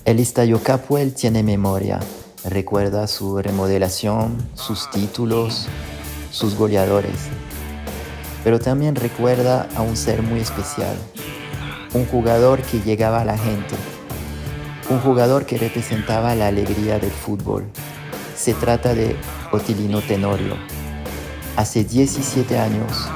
El Estadio Capuel tiene memoria, recuerda su remodelación, sus títulos, sus goleadores, pero también recuerda a un ser muy especial, un jugador que llegaba a la gente, un jugador que representaba la alegría del fútbol. Se trata de Otilino Tenorio. Hace 17 años,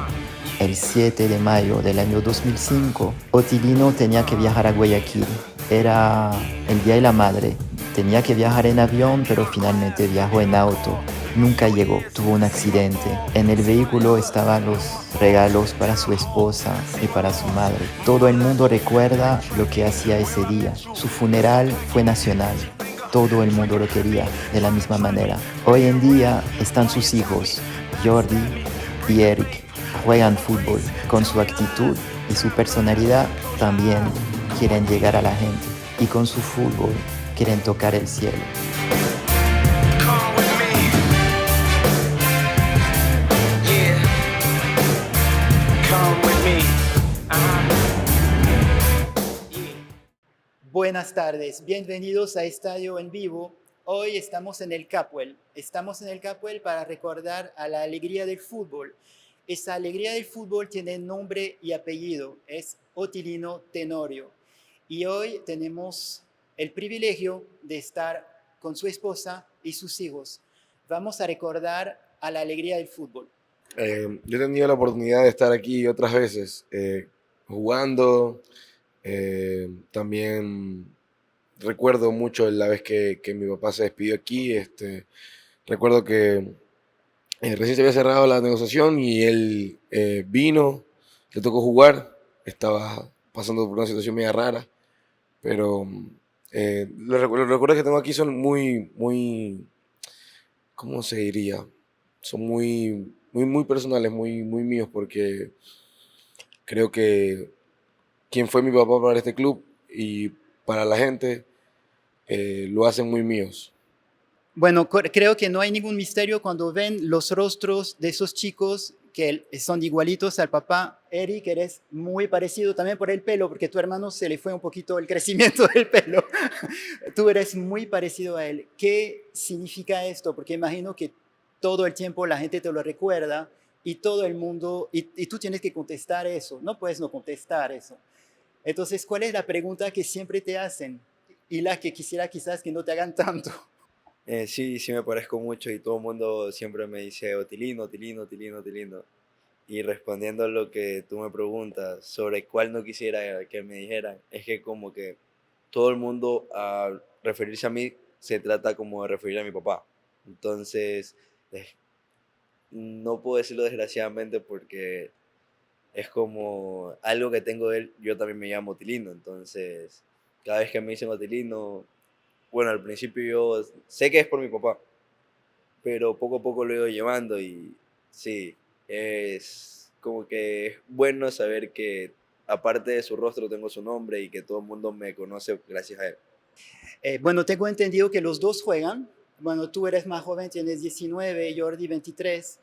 el 7 de mayo del año 2005, Otilino tenía que viajar a Guayaquil. Era el Día de la Madre. Tenía que viajar en avión, pero finalmente viajó en auto. Nunca llegó, tuvo un accidente. En el vehículo estaban los regalos para su esposa y para su madre. Todo el mundo recuerda lo que hacía ese día. Su funeral fue nacional. Todo el mundo lo quería de la misma manera. Hoy en día están sus hijos, Jordi y Eric. Juegan fútbol. Con su actitud y su personalidad también quieren llegar a la gente. Y con su fútbol quieren tocar el cielo. Come with me. Yeah. Come with me. Buenas tardes, bienvenidos a Estadio en Vivo. Hoy estamos en el Capuel. Estamos en el Capuel para recordar a la alegría del fútbol. Esa alegría del fútbol tiene nombre y apellido, es Otilino Tenorio. Y hoy tenemos el privilegio de estar con su esposa y sus hijos. Vamos a recordar a la alegría del fútbol. Yo he tenido la oportunidad de estar aquí otras veces, jugando. También recuerdo mucho la vez que mi papá se despidió aquí. Recuerdo que recién se había cerrado la negociación y él vino, le tocó jugar. Estaba pasando por una situación media rara, pero los recuerdos que tengo aquí son muy, ¿cómo se diría? Son muy personales, muy míos, porque creo que quien fue mi papá para este club y para la gente lo hacen muy míos. Bueno, creo que no hay ningún misterio cuando ven los rostros de esos chicos que son igualitos al papá. Eric, eres muy parecido también por el pelo, porque tu hermano se le fue un poquito el crecimiento del pelo. Tú eres muy parecido a él. ¿Qué significa esto? Porque imagino que todo el tiempo la gente te lo recuerda y todo el mundo, y tú tienes que contestar eso. No puedes no contestar eso. Entonces, ¿cuál es la pregunta que siempre te hacen? Y la que quisiera quizás que no te hagan tanto. Sí, sí me parezco mucho y todo el mundo siempre me dice Otilino, Otilino, Otilino, Otilino. Y respondiendo a lo que tú me preguntas sobre cuál no quisiera que me dijeran, es que como que todo el mundo al referirse a mí se trata como de referir a mi papá. Entonces, eh, no puedo decirlo desgraciadamente porque es como algo que tengo de él, yo también me llamo Otilino. Entonces, cada vez que me dicen Otilino, bueno, al principio yo sé que es por mi papá, pero poco a poco lo he ido llevando y sí, es como que es bueno saber que aparte de su rostro tengo su nombre y que todo el mundo me conoce gracias a él. Bueno, tengo entendido que los dos juegan. Bueno, tú eres más joven, tienes 19, Jordi 23.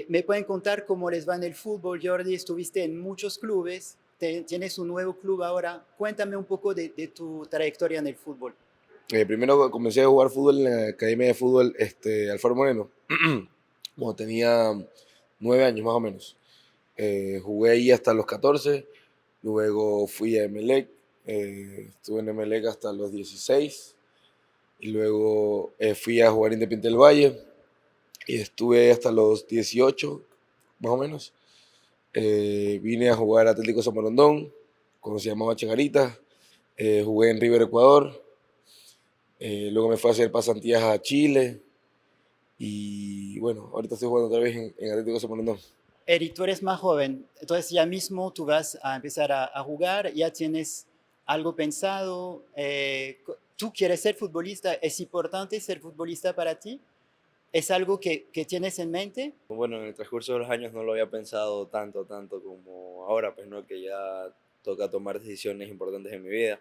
¿Me pueden contar cómo les va en el fútbol? Jordi, estuviste en muchos clubes, tienes un nuevo club ahora. Cuéntame un poco de tu trayectoria en el fútbol. Primero comencé a jugar fútbol en la Academia de Fútbol Alfaro Moreno, cuando tenía 9 años más o menos. Jugué ahí hasta los 14, luego fui a Emelec, estuve en Emelec hasta los 16 y luego fui a jugar Independiente del Valle y estuve hasta los 18 más o menos. Vine a jugar Atlético Samarondón, cuando se llamaba Chacarita. Jugué en River Ecuador. Luego me fui a hacer pasantías a Chile. Y bueno, ahorita estoy jugando otra vez en Atlético Samarondón. Eric, tú eres más joven, entonces ya mismo tú vas a empezar a jugar, ya tienes algo pensado. ¿Tú quieres ser futbolista? ¿Es importante ser futbolista para ti? ¿Es algo que tienes en mente? Bueno, en el transcurso de los años no lo había pensado tanto como ahora, pues no, que ya toca tomar decisiones importantes en mi vida.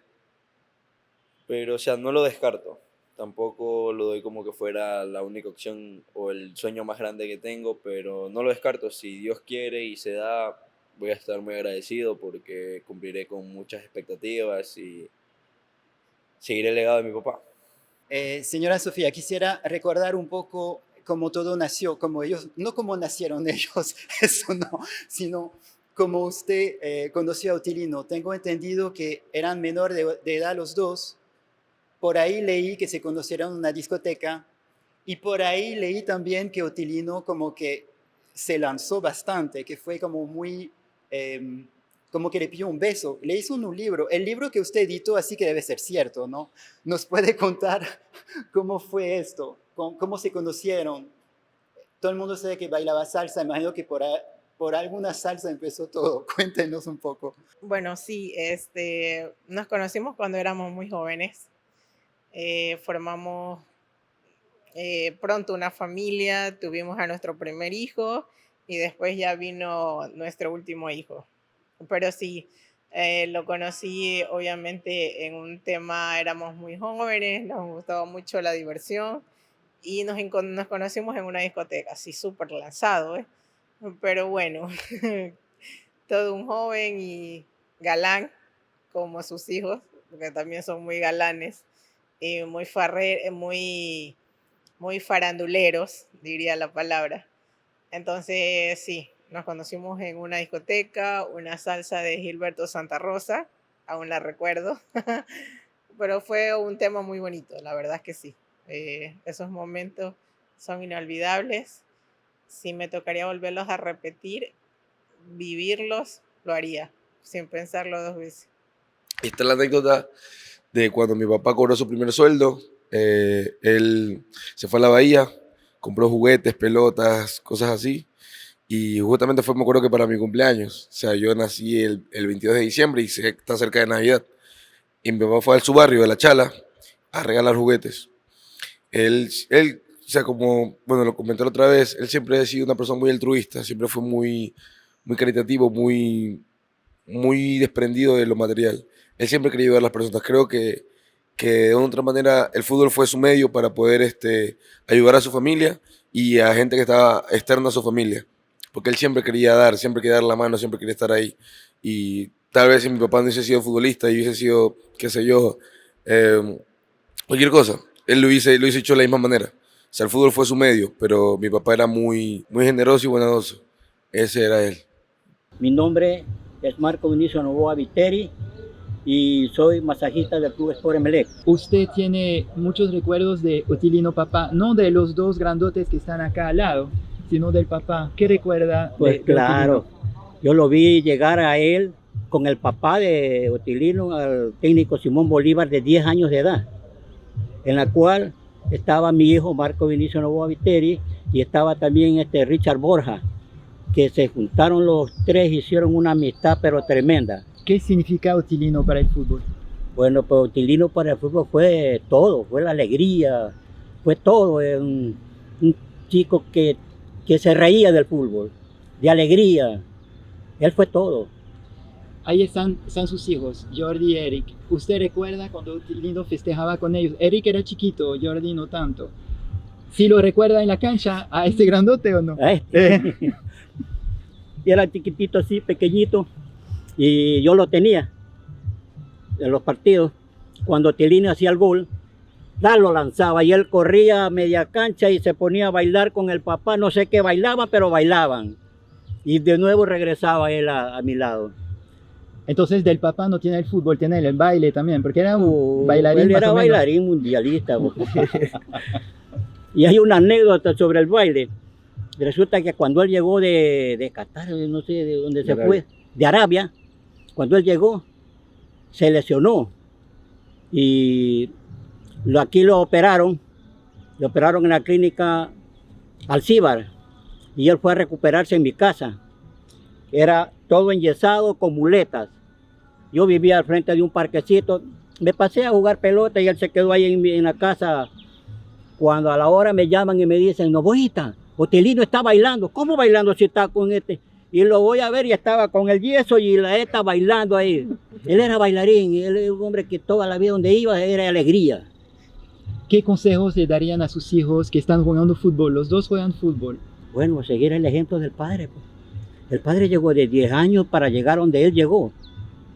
Pero, o sea, no lo descarto. Tampoco lo doy como que fuera la única opción o el sueño más grande que tengo, pero no lo descarto. Si Dios quiere y se da, voy a estar muy agradecido porque cumpliré con muchas expectativas y seguir el legado de mi papá. Señora Sofía, quisiera recordar un poco cómo todo nació, como ellos, no cómo nacieron ellos, eso no, sino como usted conoció a Otilino. Tengo entendido que eran menor de edad los dos. Por ahí leí que se conocieron en una discoteca y por ahí leí también que Otilino como que se lanzó bastante, que fue como muy, como que le pidió un beso. Le hizo un libro, el libro que usted editó, así que debe ser cierto, ¿no? ¿Nos puede contar cómo fue esto? ¿Cómo se conocieron? Todo el mundo sabe que bailaba salsa, imagino que por alguna salsa empezó todo. Cuéntenos un poco. Bueno, sí, nos conocimos cuando éramos muy jóvenes. Formamos pronto una familia, tuvimos a nuestro primer hijo y después ya vino nuestro último hijo. Pero sí, lo conocí obviamente en un tema, éramos muy jóvenes, nos gustaba mucho la diversión y nos conocimos en una discoteca, así súper lanzado, ¿eh? Pero bueno, todo un joven y galán como sus hijos, porque también son muy galanes y muy faranduleros, diría la palabra. Entonces, sí, nos conocimos en una discoteca, una salsa de Gilberto Santa Rosa, aún la recuerdo, pero fue un tema muy bonito, la verdad es que sí. Esos momentos son inolvidables. Si me tocaría volverlos a repetir, vivirlos, lo haría, sin pensarlo dos veces. Esta es la anécdota de cuando mi papá cobró su primer sueldo. Él se fue a la bahía, compró juguetes, pelotas, cosas así. Y justamente fue, me acuerdo que para mi cumpleaños. O sea, yo nací el 22 de diciembre y está cerca de Navidad. Y mi papá fue al su barrio, de La Chala, a regalar juguetes. Él, o sea, como, bueno, lo comenté la otra vez, él siempre ha sido una persona muy altruista, siempre fue muy caritativo, muy desprendido de lo material. Él siempre quería ayudar a las personas. Creo que de otra manera el fútbol fue su medio para poder ayudar a su familia y a gente que estaba externa a su familia. Porque él siempre quería dar la mano, siempre quería estar ahí. Y tal vez si mi papá no hubiese sido futbolista y hubiese sido, qué sé yo, cualquier cosa, él lo hubiese hecho de la misma manera. O sea, el fútbol fue su medio, pero mi papá era muy generoso y bondadoso. Ese era él. Mi nombre es Marco Vinicio Novoa Viteri y soy masajista del Club Sport Emelec. Usted tiene muchos recuerdos de Otilino papá, no de los dos grandotes que están acá al lado, sino del papá. ¿Qué recuerda? Pues claro, yo lo vi llegar a él con el papá de Otilino, al técnico Simón Bolívar, de 10 años de edad, en la cual estaba mi hijo Marco Vinicio Novoa Viteri y estaba también Richard Borja, que se juntaron los tres, hicieron una amistad pero tremenda. ¿Qué significa Otilino para el fútbol? Bueno, pues Otilino para el fútbol fue todo, fue la alegría, fue todo. Un chico que se reía del fútbol, de alegría. Él fue todo. Ahí están sus hijos, Jordi y Eric. ¿Usted recuerda cuando Otilino festejaba con ellos? Eric era chiquito, Jordi no tanto. ¿Sí lo recuerda en la cancha a este grandote o no? Y era chiquitito así, pequeñito. Y yo lo tenía en los partidos. Cuando Otilino hacía el gol, lo lanzaba y él corría a media cancha y se ponía a bailar con el papá. No sé qué bailaban, pero bailaban. Y de nuevo regresaba él a mi lado. Entonces del papá no tiene el fútbol, tiene el baile también, porque era un bailarín. Él era bailarín mundialista. Y hay una anécdota sobre el baile. Resulta que cuando él llegó de Qatar, no sé de dónde se fue, de Arabia, cuando él llegó, se lesionó. Y aquí lo operaron en la clínica Alcíbar. Y él fue a recuperarse en mi casa. Era todo enyesado con muletas. Yo vivía al frente de un parquecito. Me pasé a jugar pelota y él se quedó ahí en la casa. Cuando a la hora me llaman y me dicen, Novoita, Otilino está bailando. ¿Cómo bailando si está con este? Y lo voy a ver y estaba con el yeso y la está bailando ahí. Él era bailarín, él era un hombre que toda la vida donde iba era alegría. ¿Qué consejos le darían a sus hijos que están jugando fútbol? Los dos juegan fútbol. Bueno, seguir el ejemplo del padre. Pues. El padre llegó de 10 años para llegar donde él llegó.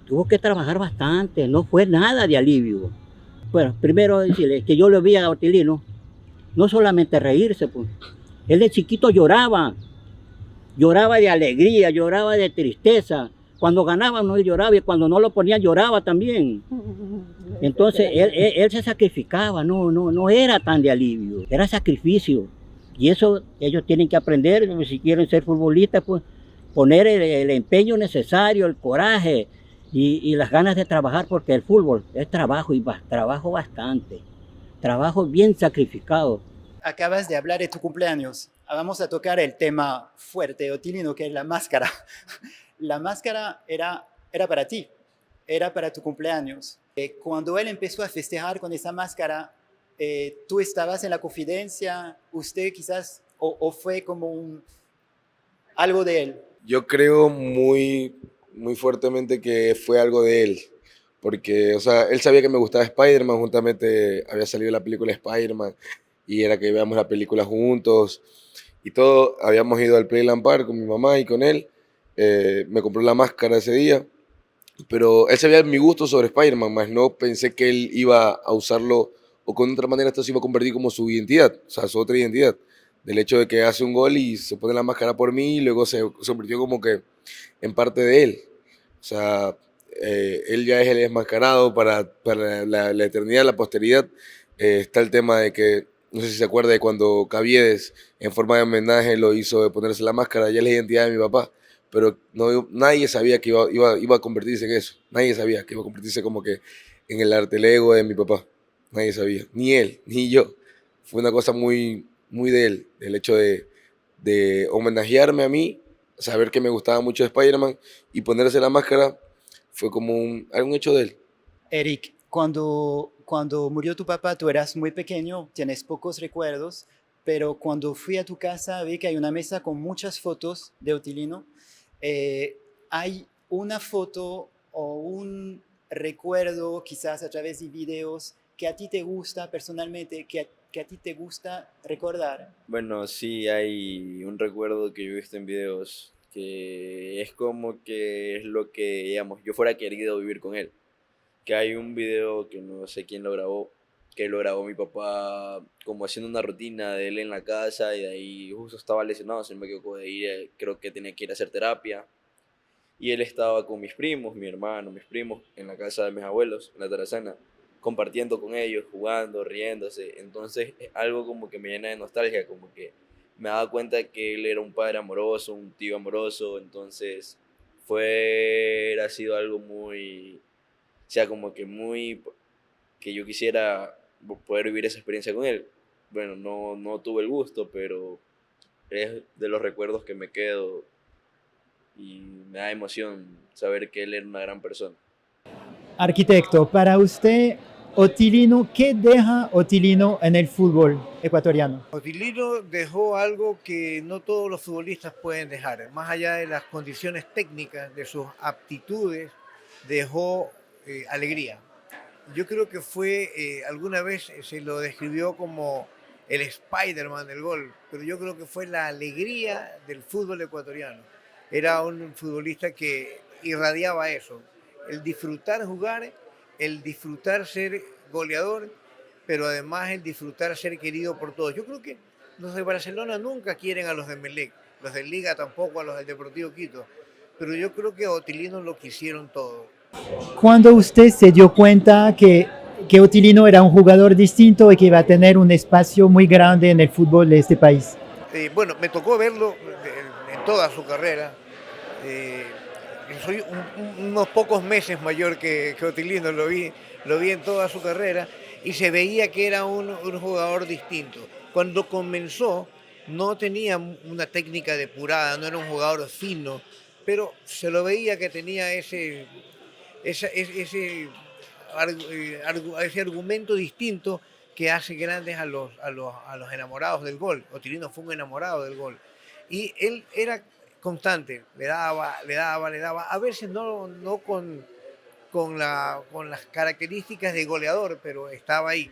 Tuvo que trabajar bastante, no fue nada de alivio. Bueno, primero decirle que yo lo vi a Otilino, no solamente reírse, pues. Él de chiquito lloraba, lloraba de alegría, lloraba de tristeza. Cuando ganaba no él lloraba y cuando no lo ponían lloraba también. Entonces él se sacrificaba, no era tan de alivio, era sacrificio. Y eso ellos tienen que aprender, si quieren ser futbolistas, pues poner el empeño necesario, el coraje y las ganas de trabajar, porque el fútbol es trabajo y trabajo bastante, trabajo bien sacrificado. Acabas de hablar de tu cumpleaños. Vamos a tocar el tema fuerte, Otilino, que es la máscara. La máscara era para ti, era para tu cumpleaños. Cuando él empezó a festejar con esa máscara, tú estabas en la confidencia, usted quizás, o fue como algo de él. Yo creo muy, muy fuertemente que fue algo de él, porque, o sea, él sabía que me gustaba Spider-Man, juntamente había salido la película Spider-Man, y era que veamos la película juntos, y todo, habíamos ido al Playland Park con mi mamá y con él, me compró la máscara ese día, pero él sabía mi gusto sobre Spider-Man, más no pensé que él iba a usarlo, o con otra manera esto se iba a convertir como su identidad, o sea, su otra identidad, del hecho de que hace un gol y se pone la máscara por mí, y luego se convirtió como que en parte de él. O sea, él ya es el enmascarado para la eternidad, la posteridad. Está el tema de que, no sé si se acuerda de cuando Caviedes, en forma de homenaje, lo hizo de ponerse la máscara, ya es la identidad de mi papá, pero no, nadie sabía que iba a convertirse en eso. Nadie sabía que iba a convertirse como que en el arte, el ego de mi papá. Nadie sabía, ni él, ni yo. Fue una cosa muy, muy de él, el hecho de homenajearme a mí, saber que me gustaba mucho Spider-Man y ponerse la máscara fue como un hecho de él. Eric, cuando murió tu papá, tú eras muy pequeño, tienes pocos recuerdos, pero cuando fui a tu casa vi que hay una mesa con muchas fotos de Otilino. ¿Hay una foto o un recuerdo, quizás a través de videos, que a ti te gusta personalmente, que a ti te gusta recordar? Bueno, sí, hay un recuerdo que yo he visto en videos que es como que es lo que, digamos, yo fuera querido vivir con él. Que hay un video que no sé quién lo grabó, que lo grabó mi papá como haciendo una rutina de él en la casa y de ahí justo estaba lesionado, se me equivocó de ir, creo que tenía que ir a hacer terapia. Y él estaba con mis primos, mi hermano, mis primos, en la casa de mis abuelos, en la terrazana, compartiendo con ellos, jugando, riéndose. Entonces es algo como que me llena de nostalgia, como que me daba cuenta que él era un padre amoroso, un tío amoroso. Entonces ha sido algo muy, o sea, como que muy, que yo quisiera poder vivir esa experiencia con él. Bueno, no tuve el gusto, pero es de los recuerdos que me quedo y me da emoción saber que él era una gran persona. Arquitecto, para usted, Otilino, ¿qué deja Otilino en el fútbol ecuatoriano? Otilino dejó algo que no todos los futbolistas pueden dejar, más allá de las condiciones técnicas, de sus aptitudes, dejó alegría. Yo creo que alguna vez se lo describió como el Spider-Man del gol, pero yo creo que fue la alegría del fútbol ecuatoriano. Era un futbolista que irradiaba eso, el disfrutar jugar, el disfrutar ser goleador, pero además el disfrutar ser querido por todos. Yo creo que los de Barcelona nunca quieren a los de Melec, los de Liga tampoco, a los del Deportivo Quito, pero yo creo que a Otilino lo quisieron todo. ¿Cuándo usted se dio cuenta que Otilino era un jugador distinto y que iba a tener un espacio muy grande en el fútbol de este país? Bueno, me tocó verlo en toda su carrera. Soy unos pocos meses mayor que Otilino, lo vi en toda su carrera y se veía que era un jugador distinto. Cuando comenzó no tenía una técnica depurada, no era un jugador fino, pero se lo veía que tenía ese argumento distinto que hace grandes a los enamorados del gol. Otilino fue un enamorado del gol. Y él era constante, le daba, a veces no con las características de goleador, pero estaba ahí.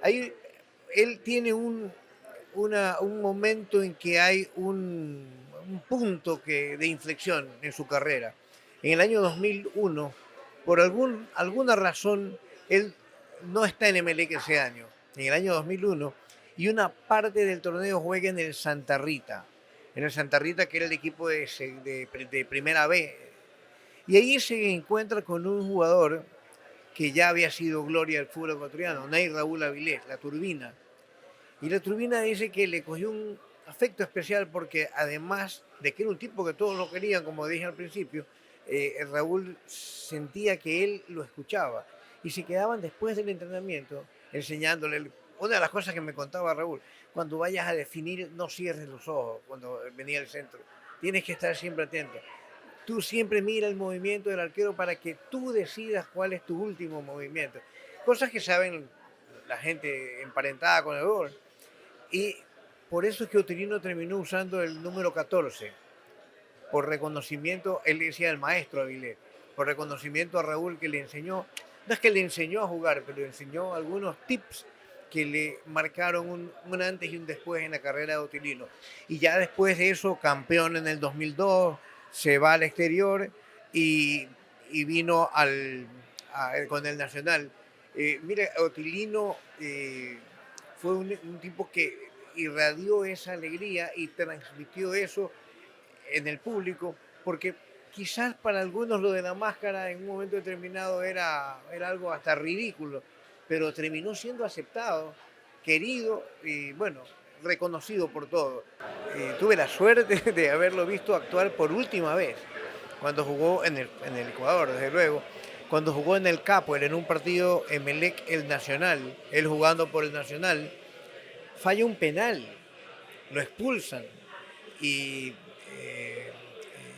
Él tiene un momento en que hay un punto de inflexión en su carrera. En el año 2001, por alguna razón, él no está en Emelec ese año, en el año 2001, y una parte del torneo juega en el Santa Rita, que era el equipo de Primera B. Y ahí se encuentra con un jugador que ya había sido gloria del fútbol ecuatoriano, Ney Raúl Avilés, la Turbina. Y la Turbina dice que le cogió un afecto especial porque además de que era un tipo que todos lo querían, como dije al principio, Raúl sentía que él lo escuchaba y se quedaban después del entrenamiento enseñándole. Una de las cosas que me contaba Raúl, cuando vayas a definir no cierres los ojos cuando venía al centro, tienes que estar siempre atento. Tú siempre mira el movimiento del arquero para que tú decidas cuál es tu último movimiento. Cosas que saben la gente emparentada con el gol. Y por eso es que Otilino terminó usando el número 14, por reconocimiento, él decía el maestro Avilés, por reconocimiento a Raúl que le enseñó, no es que le enseñó a jugar, pero le enseñó algunos tips que le marcaron un antes y un después en la carrera de Otilino. Y ya después de eso, campeón en el 2002, se va al exterior y vino con el Nacional. Mire, Otilino fue un tipo que irradió esa alegría y transmitió eso en el público, porque quizás para algunos lo de la máscara en un momento determinado era algo hasta ridículo, pero terminó siendo aceptado, querido y bueno, reconocido por todos. Tuve la suerte de haberlo visto actuar por última vez, cuando jugó en el Ecuador, desde luego, cuando jugó en el Capo, en un partido Emelec el Nacional, él jugando por el Nacional, falla un penal, lo expulsan y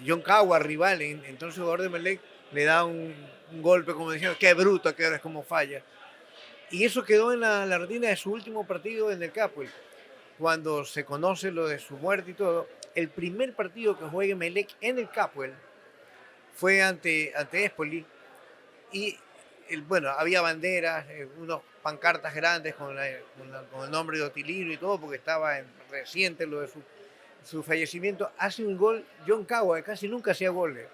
John Cagua, rival, entonces jugador de Emelec, le da un golpe como diciendo, qué bruto que eres, como falla. Y eso quedó en la retina de su último partido en el Capo. Cuando se conoce lo de su muerte y todo, el primer partido que juega Emelec en el Capuel fue ante Espoli y bueno, había banderas, unos pancartas grandes con el nombre de Otilino y todo, porque estaba reciente lo de su fallecimiento. Hace un gol John Cagua, que casi nunca hacía goles.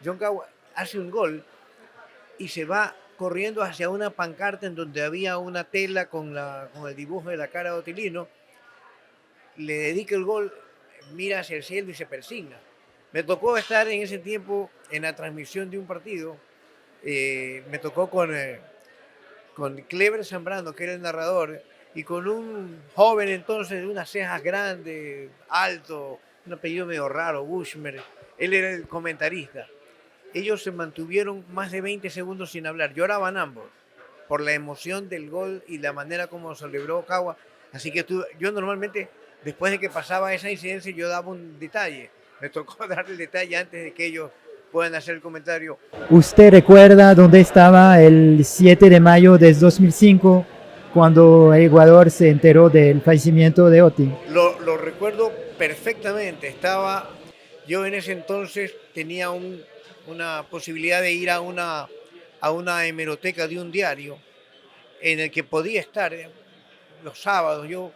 John Cagua hace un gol y se va corriendo hacia una pancarta en donde había una tela con el dibujo de la cara de Otilino, le dedica el gol, mira hacia el cielo y se persigna. Me tocó estar en ese tiempo en la transmisión de un partido, me tocó con Cleber Zambrano, que era el narrador, y con un joven entonces de unas cejas grandes, alto, un apellido medio raro, Bushmer, él era el comentarista. Ellos se mantuvieron más de 20 segundos sin hablar, lloraban ambos por la emoción del gol y la manera como celebró Cagua. Así que yo normalmente, después de que pasaba esa incidencia, yo daba un detalle. Me tocó dar el detalle antes de que ellos puedan hacer el comentario. ¿Usted recuerda dónde estaba el 7 de mayo de 2005 cuando Ecuador se enteró del fallecimiento de Oti? Lo recuerdo perfectamente. Yo en ese entonces tenía una posibilidad de ir a una hemeroteca de un diario en el que podía estar los sábados. Yo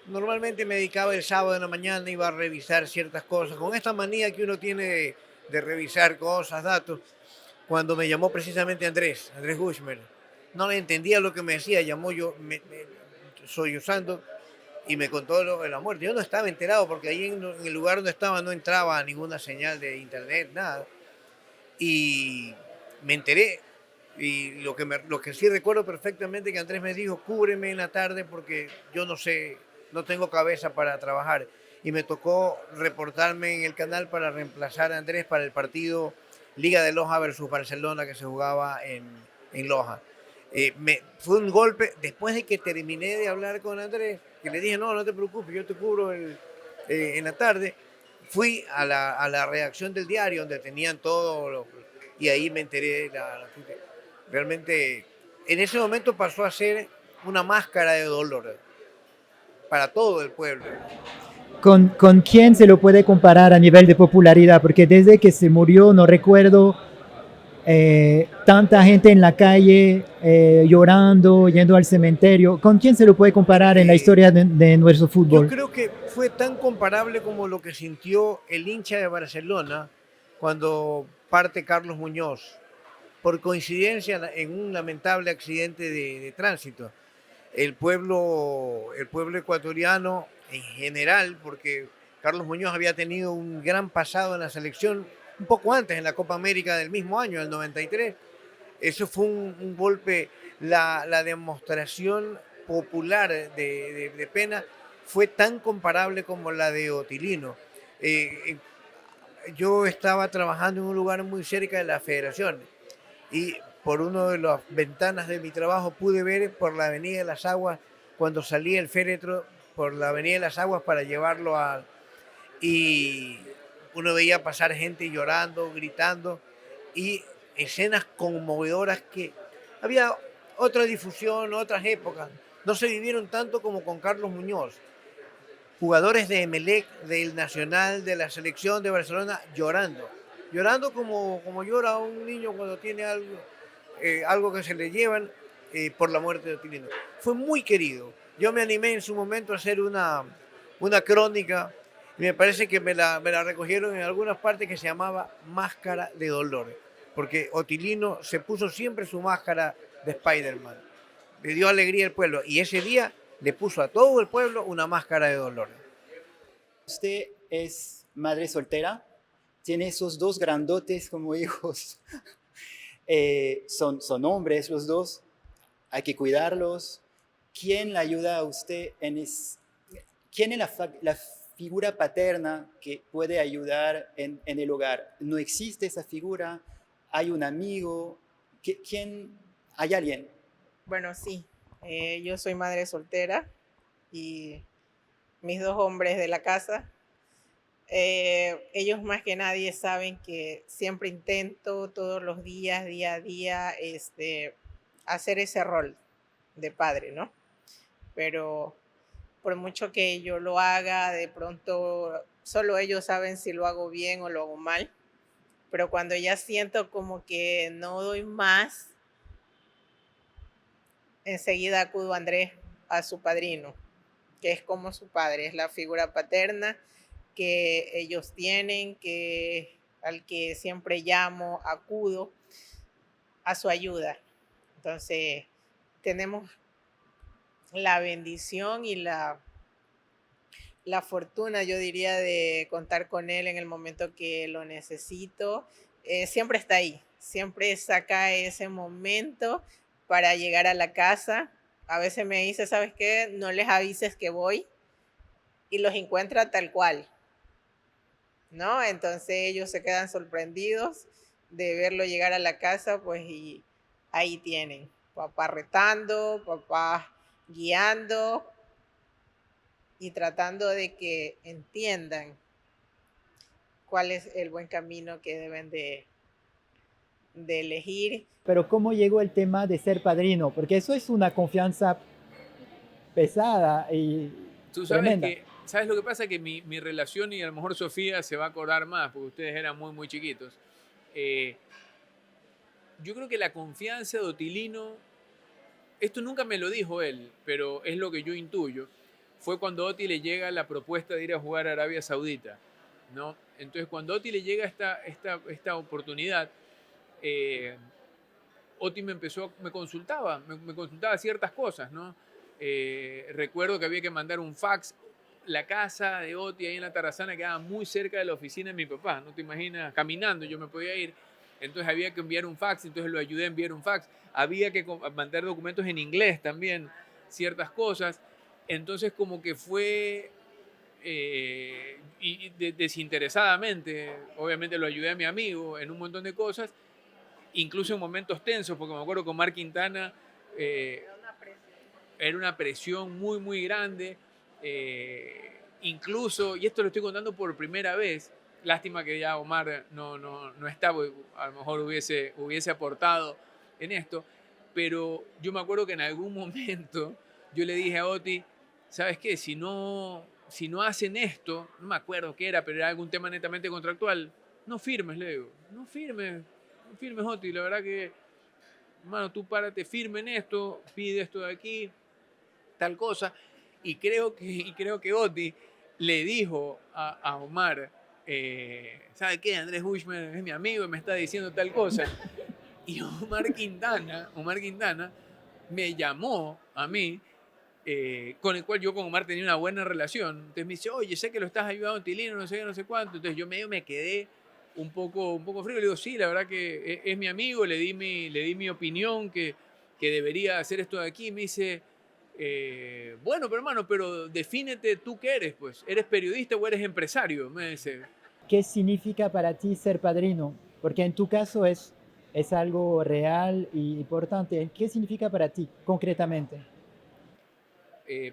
normalmente me dedicaba el sábado en la mañana, iba a revisar ciertas cosas, con esta manía que uno tiene de revisar cosas, datos. Cuando me llamó precisamente Andrés Gushmer, no le entendía lo que me decía, llamó sollozando y me contó lo de la muerte. Yo no estaba enterado porque ahí en el lugar donde estaba no entraba ninguna señal de internet, nada. Y me enteré, y lo que sí recuerdo perfectamente que Andrés me dijo, cúbreme en la tarde porque yo no sé, no tengo cabeza para trabajar. Y me tocó reportarme en el canal para reemplazar a Andrés para el partido Liga de Loja versus Barcelona que se jugaba en Loja. Fue un golpe, después de que terminé de hablar con Andrés, que le dije, no te preocupes, yo te cubro en la tarde. Fui a la redacción del diario donde tenían todo y ahí me enteré. Realmente en ese momento pasó a ser una máscara de dolor para todo el pueblo. ¿Con quién se lo puede comparar a nivel de popularidad? Porque desde que se murió no recuerdo tanta gente en la calle llorando, yendo al cementerio. ¿Con quién se lo puede comparar en la historia de nuestro fútbol? Yo creo que fue tan comparable como lo que sintió el hincha de Barcelona cuando parte Carlos Muñoz. por coincidencia en un lamentable accidente de tránsito. El pueblo ecuatoriano en general, porque Carlos Muñoz había tenido un gran pasado en la selección, un poco antes en la Copa América del mismo año, el 93. Eso fue un golpe, la demostración popular de Pena fue tan comparable como la de Otilino. Yo estaba trabajando en un lugar muy cerca de la federación y por una de las ventanas de mi trabajo pude ver por la Avenida de las Aguas, cuando salía el féretro por la Avenida de las Aguas para llevarlo a... Y uno veía pasar gente llorando, gritando, y escenas conmovedoras que había otra difusión, otras épocas. No se vivieron tanto como con Carlos Muñoz. Jugadores de Emelec, del Nacional, de la selección de Barcelona, llorando como llora un niño cuando tiene algo que se le llevan por la muerte de Otilino. Fue muy querido. Yo me animé en su momento a hacer una crónica y me parece que me la recogieron en algunas partes, que se llamaba Máscara de Dolor, porque Otilino se puso siempre su máscara de Spider-Man. Le dio alegría al pueblo y ese día le puso a todo el pueblo una máscara de dolor. Usted es madre soltera, tiene esos dos grandotes como hijos. Son hombres los dos, hay que cuidarlos. ¿Quién le ayuda a usted quién es la figura paterna que puede ayudar en el hogar? ¿No existe esa figura? ¿Hay un amigo? ¿Hay alguien? Bueno, sí, yo soy madre soltera y mis dos hombres de la casa, ellos más que nadie saben que siempre intento todos los días, día a día, hacer ese rol de padre, ¿no? Pero por mucho que yo lo haga, de pronto solo ellos saben si lo hago bien o lo hago mal. Pero cuando ya siento como que no doy más, enseguida acudo a Andrés, a su padrino, que es como su padre, es la figura paterna que ellos tienen, al que siempre llamo, acudo a su ayuda. Entonces, tenemos la bendición y la fortuna, yo diría, de contar con él en el momento que lo necesito. Siempre está ahí, siempre saca ese momento para llegar a la casa. A veces me dice, ¿sabes qué? No les avises que voy, y los encuentra tal cual, ¿no? Entonces ellos se quedan sorprendidos de verlo llegar a la casa, pues, y ahí tienen, papá retando, papá guiando y tratando de que entiendan cuál es el buen camino que deben de elegir. Pero ¿cómo llegó el tema de ser padrino? Porque eso es una confianza pesada y Tú sabes tremenda. ¿sabes lo que pasa? Que mi relación, y a lo mejor Sofía se va a acordar más, porque ustedes eran muy, muy chiquitos. Yo creo que la confianza de Otilino, esto nunca me lo dijo él, pero es lo que yo intuyo, fue cuando a Oti le llega la propuesta de ir a jugar a Arabia Saudita, ¿no? Entonces, cuando a Oti le llega esta oportunidad, Oti me consultaba ciertas cosas, ¿no? Recuerdo que había que mandar un fax. La casa de Oti ahí en la Tarazana quedaba muy cerca de la oficina de mi papá, no te imaginas, caminando yo me podía ir. Entonces había que enviar un fax, entonces lo ayudé a enviar un fax. Había que mandar documentos en inglés también, ciertas cosas. Entonces como que fue desinteresadamente, obviamente lo ayudé a mi amigo en un montón de cosas, incluso en momentos tensos, porque me acuerdo con Marc Quintana era una presión muy, muy grande. Incluso, y esto lo estoy contando por primera vez, lástima que ya Omar no está, porque a lo mejor hubiese aportado en esto, pero yo me acuerdo que en algún momento yo le dije a Oti, ¿sabes qué? Si no hacen esto, no me acuerdo qué era, pero era algún tema netamente contractual, no firmes, le digo, no firmes Oti, la verdad que, hermano, tú párate firme en esto, pide esto de aquí, tal cosa. Y creo que Oti le dijo a Omar, ¿sabe qué? Andrés Bushman es mi amigo y me está diciendo tal cosa. Y Omar Quintana me llamó a mí, con el cual yo con Omar tenía una buena relación. Entonces me dice, oye, sé que lo estás ayudando a Tilino, no sé qué, no sé cuánto. Entonces yo medio me quedé un poco frío. Le digo, sí, la verdad que es mi amigo, le di mi opinión que debería hacer esto de aquí. Y me dice, bueno, pero hermano, pero defínete tú qué eres, pues. ¿Eres periodista o eres empresario? Me dice. ¿Qué significa para ti ser padrino? Porque en tu caso es algo real y importante. ¿Qué significa para ti concretamente?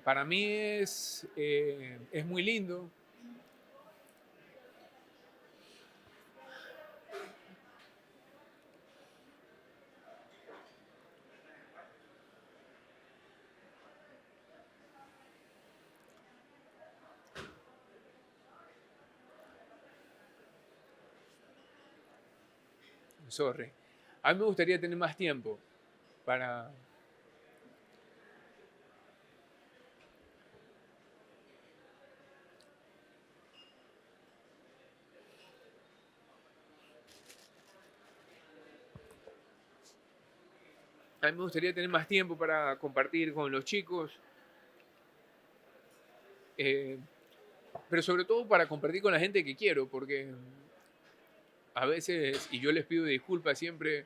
Para mí es muy lindo. Sorry. A mí me gustaría tener más tiempo para... A mí me gustaría tener más tiempo para compartir con los chicos, pero sobre todo para compartir con la gente que quiero, porque a veces, y yo les pido disculpas siempre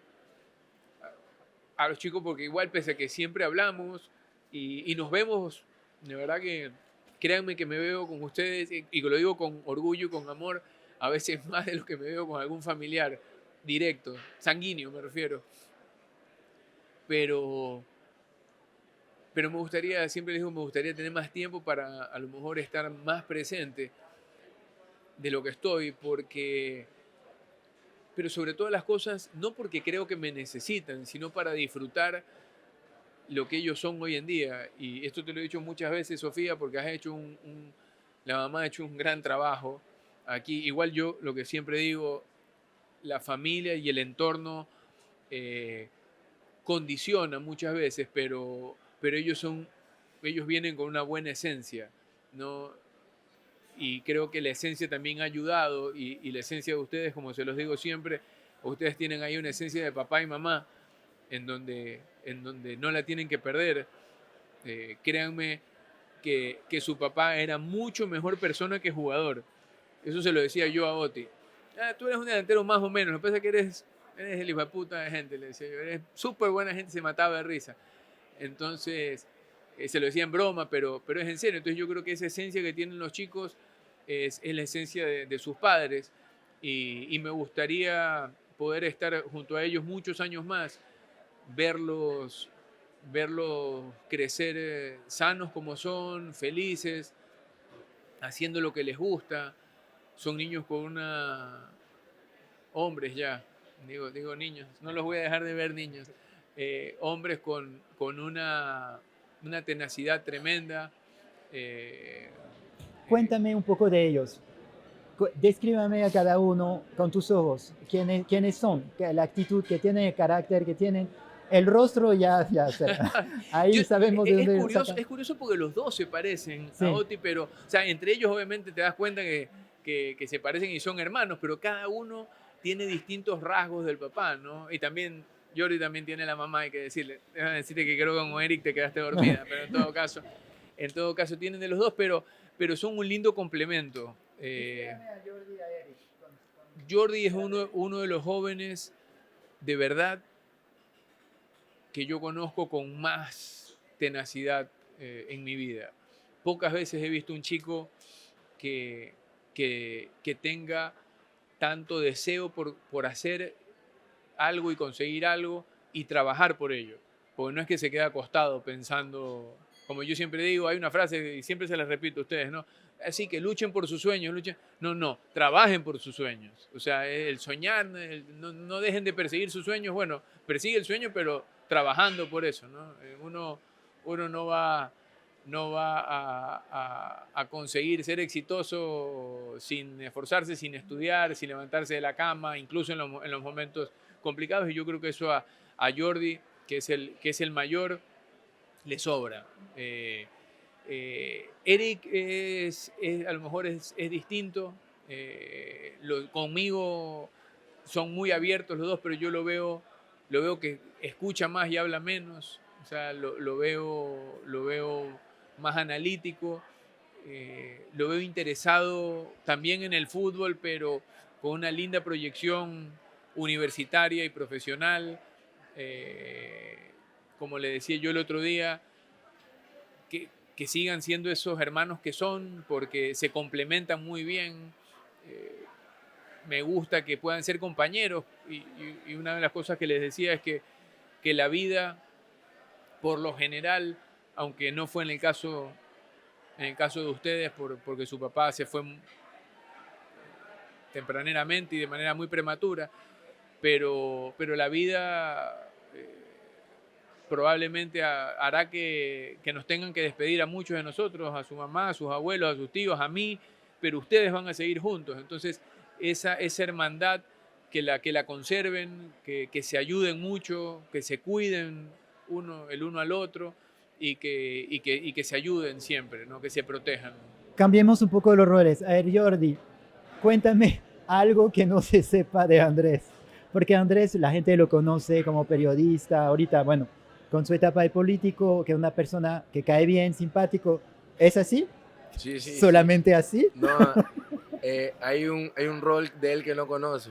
a los chicos, porque igual pese a que siempre hablamos y nos vemos, de verdad que créanme que me veo con ustedes y que lo digo con orgullo y con amor, a veces más de lo que me veo con algún familiar directo, sanguíneo me refiero. Pero me gustaría, siempre les digo, me gustaría tener más tiempo para a lo mejor estar más presente de lo que estoy, pero sobre todas las cosas, no porque creo que me necesitan, sino para disfrutar lo que ellos son hoy en día. Y esto te lo he dicho muchas veces, Sofía, porque has hecho la mamá ha hecho un gran trabajo aquí. Igual yo, lo que siempre digo, la familia y el entorno condiciona muchas veces, pero ellos vienen con una buena esencia, ¿no? Y creo que la esencia también ha ayudado y la esencia de ustedes, como se los digo siempre, ustedes tienen ahí una esencia de papá y mamá en donde no la tienen que perder. Créanme que su papá era mucho mejor persona que jugador. Eso se lo decía yo a Oti. Tú eres un delantero más o menos, lo que pasa es que eres el hijo de puta de gente, le decía yo. Eres súper buena gente, se mataba de risa. Entonces, se lo decía en broma, pero es en serio. Entonces yo creo que esa esencia que tienen los chicos es la esencia de sus padres y me gustaría poder estar junto a ellos muchos años más, verlos crecer sanos como son, felices, haciendo lo que les gusta. Son niños con hombres ya, digo niños, no los voy a dejar de ver niños, hombres con una tenacidad tremenda. Cuéntame un poco de ellos. Descríbame a cada uno con tus ojos. ¿Quiénes son? La actitud que tienen, el carácter que tienen. El rostro ya ahí sabemos de dónde sacan. Es curioso porque los dos se parecen Sí. a Oti, pero, o sea, entre ellos obviamente te das cuenta que se parecen y son hermanos, pero cada uno tiene distintos rasgos del papá, ¿no? Y también, Jordi también tiene la mamá, hay que decirle. Déjame decirte que creo que con Eric te quedaste dormida, pero en todo caso tienen de los dos, pero son un lindo complemento. Jordi es uno de los jóvenes de verdad que yo conozco con más tenacidad en mi vida. Pocas veces he visto un chico que tenga tanto deseo por hacer algo y conseguir algo y trabajar por ello. Porque no es que se quede acostado pensando, como yo siempre digo, hay una frase y siempre se la repito a ustedes, ¿no? Así que luchen por sus sueños, luchen. No, trabajen por sus sueños. O sea, el soñar, no dejen de perseguir sus sueños. Bueno, persigue el sueño, pero trabajando por eso, ¿no? Uno no va a conseguir ser exitoso sin esforzarse, sin estudiar, sin levantarse de la cama, incluso en los momentos complicados. Y yo creo que eso a Jordi, que es el mayor, le sobra. Eric a lo mejor es distinto. Conmigo son muy abiertos los dos, pero yo lo lo veo que escucha más y habla menos, o sea, lo veo más analítico, lo veo interesado también en el fútbol, pero con una linda proyección universitaria y profesional. Como le decía yo el otro día, que sigan siendo esos hermanos que son, porque se complementan muy bien. Me gusta que puedan ser compañeros y una de las cosas que les decía es que la vida, por lo general, aunque no fue en el caso de ustedes, porque su papá se fue tempraneramente y de manera muy prematura, pero la vida probablemente hará que nos tengan que despedir a muchos de nosotros, a su mamá, a sus abuelos, a sus tíos, a mí, pero ustedes van a seguir juntos. Entonces, esa hermandad, que la conserven, que se ayuden mucho, que se cuiden el uno al otro y que se ayuden siempre, ¿no? Que se protejan. Cambiemos un poco los roles. A ver, Jordi, cuéntame algo que no se sepa de Andrés. Porque Andrés, la gente lo conoce como periodista, ahorita, bueno, con su etapa de político, que es una persona que cae bien, simpático. ¿Es así? Sí, sí. ¿Solamente sí. así? No, hay un rol de él que no conoce.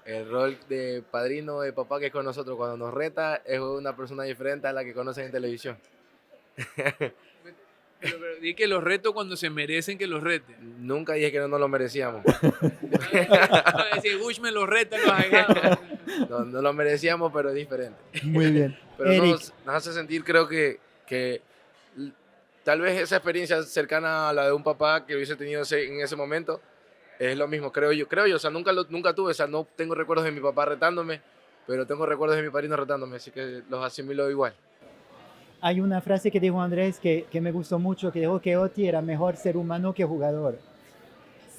El rol de padrino de papá que es con nosotros cuando nos reta es una persona diferente a la que conocen en televisión. Pero di que los reto cuando se merecen que los reten. Nunca dije que no nos lo merecíamos. Si Bush me los reta, los agados. No lo merecíamos, pero es diferente. Muy bien. Pero Eric, nos hace sentir, creo que tal vez esa experiencia cercana a la de un papá que hubiese tenido en ese momento es lo mismo, creo yo. O sea, nunca tuve, o sea, no tengo recuerdos de mi papá retándome, pero tengo recuerdos de mi padrino retándome, así que los asimilo igual. hay una frase que dijo Andrés que me gustó mucho, que dijo que Oti era mejor ser humano que jugador.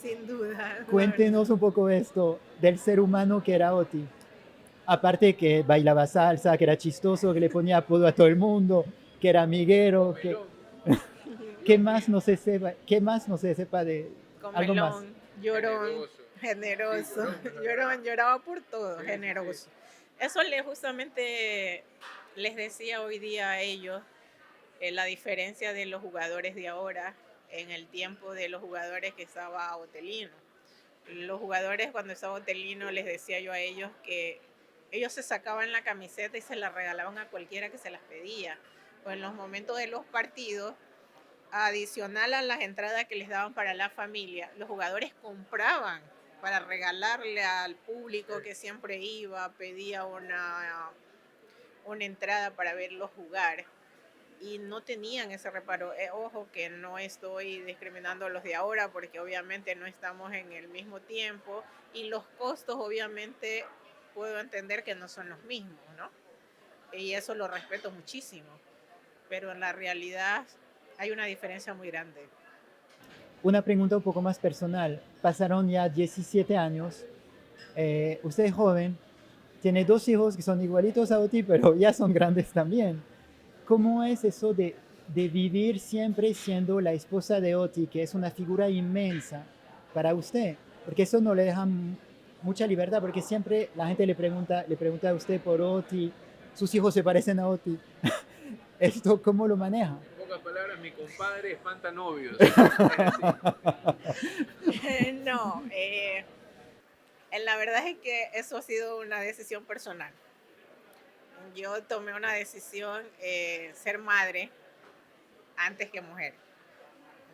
Sin duda. Cuéntenos un poco esto del ser humano que era Oti. Aparte que bailaba salsa, que era chistoso, que le ponía apodo a todo el mundo, que era amiguero, que... ¿Qué más no se sepa? ¿Qué más no se sepa de algo más? Comelón, llorón, generoso. Lloraba por todo, generoso. Eso justamente les decía hoy día a ellos, la diferencia de los jugadores de ahora en el tiempo de los jugadores que estaba Otelino. Los jugadores cuando estaba Otelino les decía yo a ellos que ellos se sacaban la camiseta y se la regalaban a cualquiera que se las pedía. O en los momentos de los partidos, adicional a las entradas que les daban para la familia, los jugadores compraban para regalarle al público que siempre iba, pedía una entrada para verlos jugar y no tenían ese reparo. Ojo que no estoy discriminando a los de ahora porque obviamente no estamos en el mismo tiempo y los costos obviamente puedo entender que no son los mismos, ¿no? Y eso lo respeto muchísimo, pero en la realidad hay una diferencia muy grande. Una pregunta un poco más personal. Pasaron ya 17 años. Usted es joven, tiene 2 hijos que son igualitos a Oti, pero ya son grandes también. ¿Cómo es eso de vivir siempre siendo la esposa de Oti, que es una figura inmensa para usted? Porque eso no le deja mucha libertad, porque siempre la gente le pregunta a usted por Oti, sus hijos se parecen a Oti. ¿Esto cómo lo maneja? En pocas palabras, mi compadre espanta novios. No, la verdad es que eso ha sido una decisión personal. Yo tomé una decisión, ser madre antes que mujer.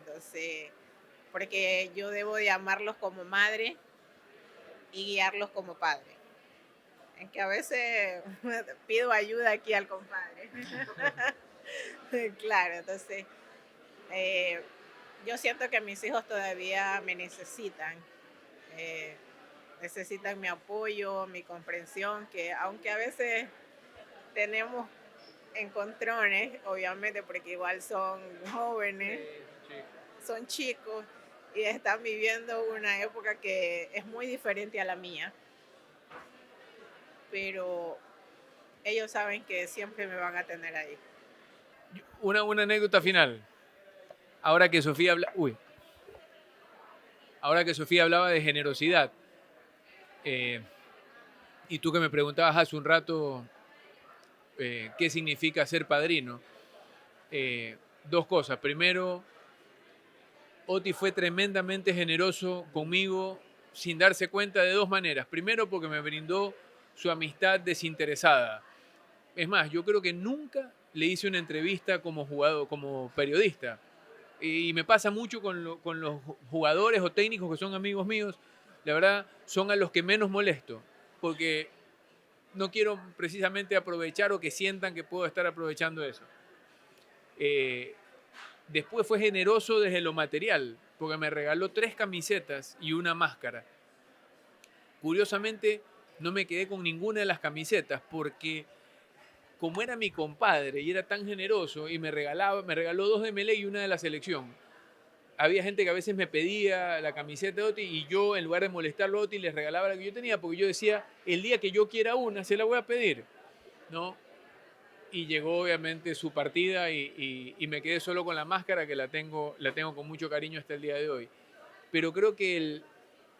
Entonces, porque yo debo de amarlos como madre y guiarlos como padre. En que a veces pido ayuda aquí al compadre. Claro, entonces yo siento que mis hijos todavía me necesitan. Necesitan mi apoyo, mi comprensión, que aunque a veces tenemos encontrones, obviamente, porque igual son jóvenes, son chicos y están viviendo una época que es muy diferente a la mía, pero ellos saben que siempre me van a tener ahí. Una anécdota final. Ahora que Sofía hablaba de generosidad, y tú que me preguntabas hace un rato qué significa ser padrino. Dos cosas. Primero, Oti fue tremendamente generoso conmigo sin darse cuenta de dos maneras. Primero, porque me brindó su amistad desinteresada. Es más, yo creo que nunca le hice una entrevista como jugador, como periodista. Y me pasa mucho con los jugadores o técnicos que son amigos míos. La verdad, son a los que menos molesto, porque no quiero precisamente aprovechar o que sientan que puedo estar aprovechando eso. Después fue generoso desde lo material, porque me regaló 3 camisetas y una máscara. Curiosamente, no me quedé con ninguna de las camisetas, porque como era mi compadre y era tan generoso y me regaló 2 de Melé y una de la selección, había gente que a veces me pedía la camiseta de Oti y yo, en lugar de molestarlo a Oti, les regalaba la que yo tenía, porque yo decía, el día que yo quiera una, se la voy a pedir, ¿no? Y llegó obviamente su partida y me quedé solo con la máscara, que la tengo con mucho cariño hasta el día de hoy. Pero creo que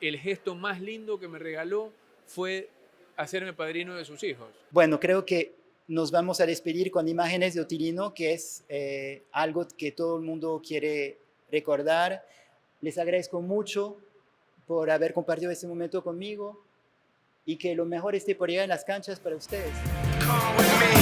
el gesto más lindo que me regaló fue hacerme padrino de sus hijos. Bueno, creo que nos vamos a despedir con imágenes de Otilino, que es algo que todo el mundo quiere recordar. Les agradezco mucho por haber compartido este momento conmigo y que lo mejor esté por llegar en las canchas para ustedes. Come with me.